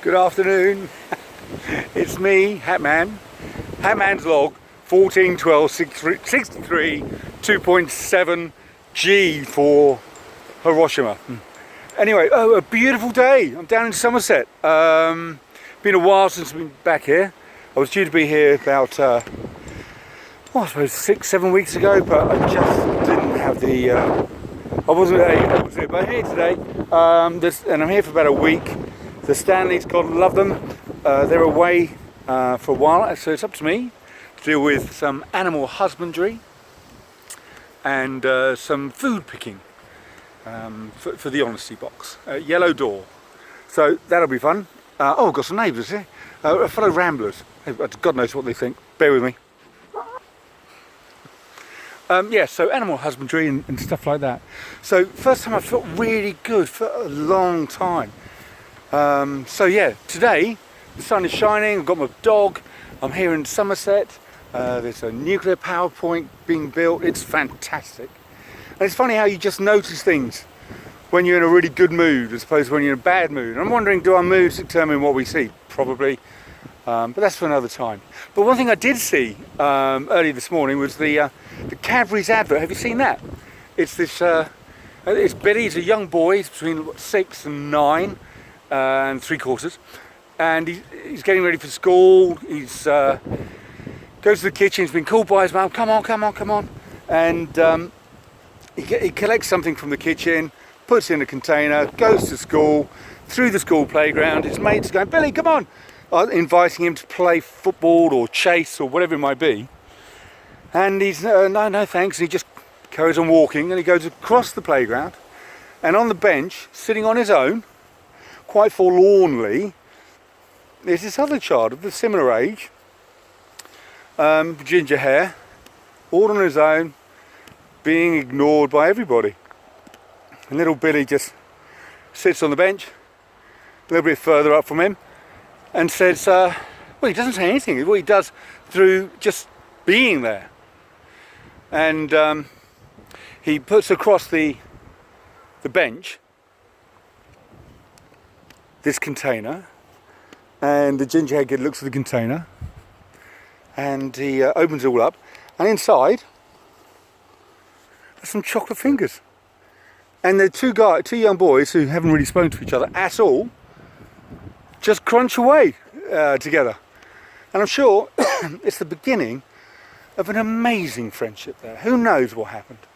Good afternoon. It's me, HATMAN. HATMAN's log 141263 2.7 G for Hiroshima. Anyway, a beautiful day. I'm down in Somerset. Been a while since I've been back here. I was due to be here about I suppose 6-7 weeks ago, but I just didn't have the I wasn't able to. But I'm here today, and I'm here for about a week. The Stanleys, God love them, they're away for a while, so it's up to me to deal with some animal husbandry and some food picking for the honesty box, yellow door. So that'll be fun. Oh, I've got some neighbours here, fellow ramblers. God knows what they think. Bear with me. Yeah, so animal husbandry and stuff like that. So first time I felt really good for a long time. So yeah, today the sun is shining. I've got my dog. I'm here in Somerset. There's a nuclear power point being built. It's fantastic. And it's funny how you just notice things when you're in a really good mood as opposed to when you're in a bad mood. And I'm wondering, do our moods determine what we see? Probably. But that's for another time. But one thing I did see early this morning was the Cadbury's advert. Have you seen that? It's this. It's Billy. He's a young boy. He's between 6 and 9 and 3/4, and he's getting ready for school. He's goes to the kitchen. He's been called by his mum. Come on, and he collects something from the kitchen, puts it in a container, goes to school. Through the school playground, his mates going, Billy, come on. Inviting him to play football or chase or whatever it might be, and he's no thanks, and he just carries on walking, and he goes across the playground, and on the bench, sitting on his own, quite forlornly, there's this other child of a similar age, ginger hair, all on his own, being ignored by everybody. And little Billy just sits on the bench, a little bit further up from him, and says, well, he doesn't say anything. What he does through just being there. And he puts across the bench this container, and the gingerhead kid looks at the container, and he opens it all up, and inside there's some chocolate fingers. And they're two young boys who haven't really spoken to each other at all, just crunch away together. And I'm sure it's the beginning of an amazing friendship there. Who knows what happened?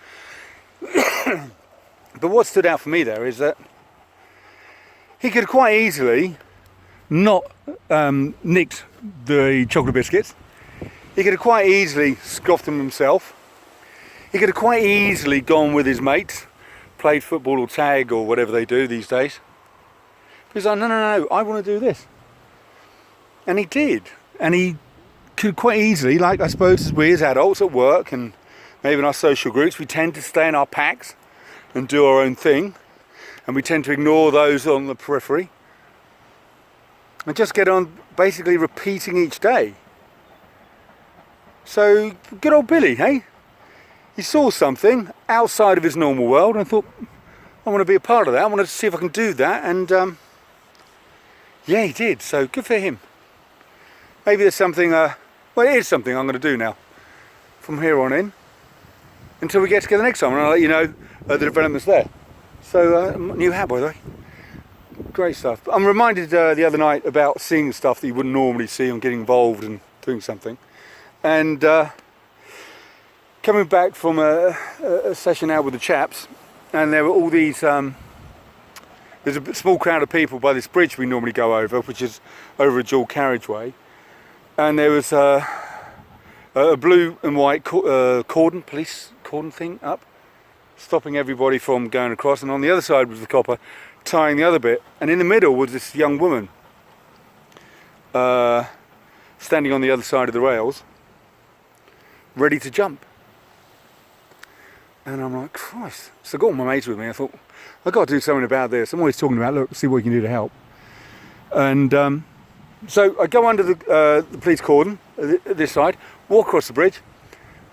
But what stood out for me there is that he could quite easily not nicked the chocolate biscuits. He could have quite easily scoffed them himself. He could have quite easily gone with his mates, played football or tag or whatever they do these days. He's like, no, I want to do this. And he did. And he could quite easily, like I suppose as we as adults at work and maybe in our social groups, we tend to stay in our packs and do our own thing. And we tend to ignore those on the periphery. And just get on basically repeating each day. So, good old Billy, hey? He saw something outside of his normal world and thought, I want to be a part of that. I want to see if I can do that. And yeah, he did. So good for him. Maybe there's something, well, it is something I'm going to do now from here on in until we get together next time. And I'll let you know the developments there. So, new hat, by the way. Great stuff. I'm reminded the other night about seeing stuff that you wouldn't normally see and getting involved and doing something. And coming back from a session out with the chaps, and there were all these, there's a small crowd of people by this bridge we normally go over, which is over a dual carriageway. And there was a blue and white police cordon thing up, stopping everybody from going across. And on the other side was the copper tying the other bit. And in the middle was this young woman standing on the other side of the rails, ready to jump. And I'm like, Christ. So I got all my mates with me. I thought, I've got to do something about this. I'm always talking about, look, see what you can do to help. And so I go under the police cordon, this side, walk across the bridge,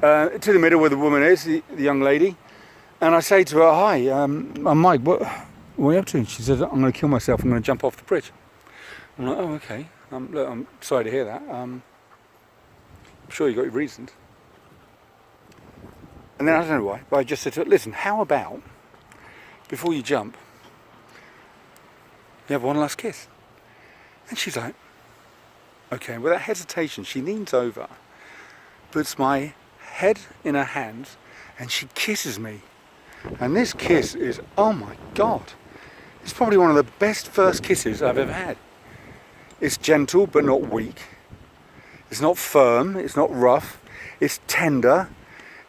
to the middle where the woman is, the young lady. And I say to her, hi, I'm Mike, what are you up to? And she says, I'm going to kill myself, I'm going to jump off the bridge. I'm like, oh, okay. Look, I'm sorry to hear that. I'm sure you got your reasons. And then I don't know why, but I just said to her, listen, how about before you jump, you have one last kiss? And she's like, okay. Without hesitation, she leans over, puts my head in her hands, and she kisses me. And this kiss is, oh my God, it's probably one of the best first kisses I've ever had. It's gentle but not weak. It's not firm, it's not rough, it's tender,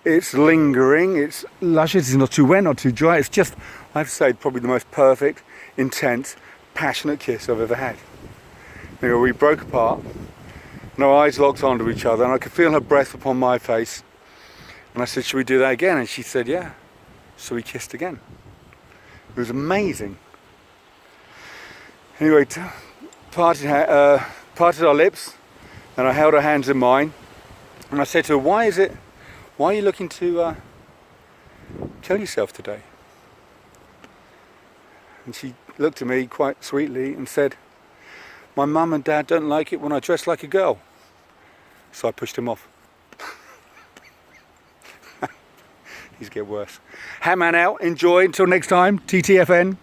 it's lingering, it's luscious, it's not too wet, not too dry. It's just, I have to say, probably the most perfect, intense, passionate kiss I've ever had. Anyway, we broke apart, and our eyes locked onto each other, and I could feel her breath upon my face. And I said, should we do that again? And she said, yeah. So we kissed again. It was amazing. Anyway, parted our lips, and I held her hands in mine, and I said to her, why are you looking to kill yourself today? And she looked at me quite sweetly and said, my mum and dad don't like it when I dress like a girl. So I pushed him off. These get worse. HATMAN out, enjoy, until next time, TTFN.